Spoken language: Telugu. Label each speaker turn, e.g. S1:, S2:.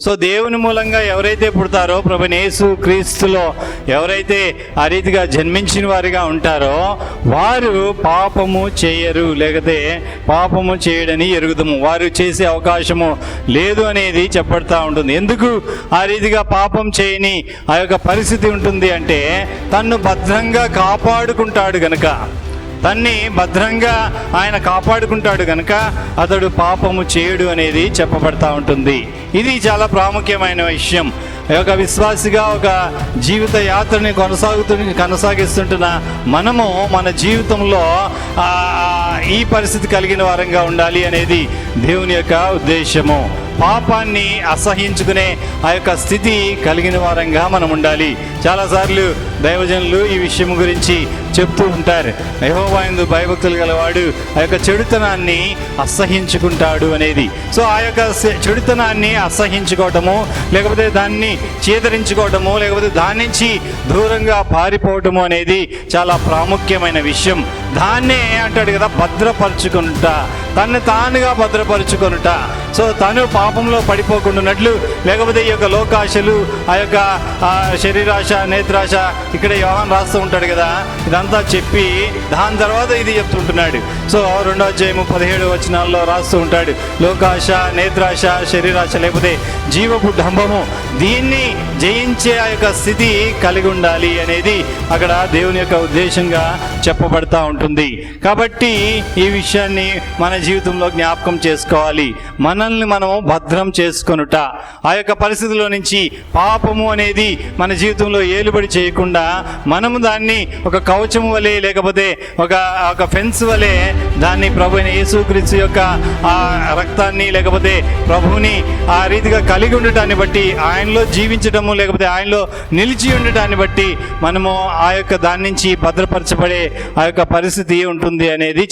S1: సో దేవుని మూలంగా ఎవరైతే పుడతారో, ప్రభువైన యేసు క్రీస్తులో ఎవరైతే ఆ రీతిగా జన్మించిన వారిగా ఉంటారో వారు పాపము చేయరు, లేకపోతే పాపము చేయడని ఎరుగుదము. వారు చేసే అవకాశము లేదు అనేది చెప్పబడతా ఉంటుంది. ఎందుకు ఆ రీతిగా పాపం చేయని ఆ యొక్క పరిస్థితి ఉంటుంది అంటే, తన్ను భద్రంగా కాపాడుకుంటాడు గనక, తన్ని భద్రంగా ఆయన కాపాడుకుంటాడు కనుక అతడు పాపము చేయడు అనేది చెప్పబడతా ఉంటుంది. ఇది చాలా ప్రాముఖ్యమైన విషయం. ఒక విశ్వాసిగా ఒక జీవిత యాత్రని కొనసాగిస్తుంటున్న మనము మన జీవితంలో ఈ పరిస్థితి కలిగిన వారంగా ఉండాలి అనేది దేవుని యొక్క ఉద్దేశము. పాపాన్ని అసహించుకునే ఆ యొక్క స్థితి కలిగిన వారంగా మనం ఉండాలి. చాలాసార్లు దైవజనులు ఈ విషయం గురించి చెప్తూ ఉంటారు. యెహోవా యందు భయభక్తులు గలవాడు ఆ యొక్క చెడుతనాన్ని అసహించుకుంటాడు అనేది. సో ఆ యొక్క చెడుతనాన్ని అసహించుకోవటము, లేకపోతే దాన్ని చేదరించుకోవటము, లేకపోతే దాని నుంచి దూరంగా పారిపోవటము అనేది చాలా ప్రాముఖ్యమైన విషయం. దాన్నే అంటాడు కదా, భద్రపరుచుకుంట, తను తానుగా భద్రపరుచుకొనుట. సో తను పాపంలో పడిపోకుండాన్నట్లు, లేకపోతే ఈ యొక్క లోకాశలు, ఆ యొక్క శరీరాశ, నేత్రాశ, ఇక్కడ యోహాను రాస్తూ ఉంటాడు కదా, ఇదంతా చెప్పి దాని తర్వాత ఇది చెప్తుంటున్నాడు. సో 2వ అధ్యాయము 17వ వచనాల్లో రాస్తూ ఉంటాడు, లోకాశ, నేత్రాశ, శరీరాశ, లేకపోతే జీవపు డంబము, దీన్ని జయించే ఆ యొక్క స్థితి కలిగి ఉండాలి అనేది అక్కడ దేవుని యొక్క ఉద్దేశంగా చెప్పబడతా ఉంటుంది. కాబట్టి ఈ విషయాన్ని మన జీవితంలో జ్ఞాపకం చేసుకోవాలి. మనల్ని మనము భద్రం చేసుకొనుట, ఆ యొక్క పరిస్థితిలో నుంచి పాపము అనేది మన జీవితంలో ఏలుబడి చేయకుండా మనము దాన్ని ఒక కవచము వలె, లేకపోతే ఒక ఫెన్స్ వలె దాన్ని ప్రభువైన యేసుక్రీస్తు యొక్క ఆ రక్తాన్ని, లేకపోతే ప్రభువుని ఆ రీతిగా కలిగి ఉండటాన్ని బట్టి, ఆయనలో జీవించటము, లేకపోతే ఆయనలో నిలిచి ఉండటాన్ని బట్టి మనము ఆ యొక్క దాని నుంచి భద్రపరచబడే ఆ యొక్క పరిస్థితి ఉంటుంది అనేది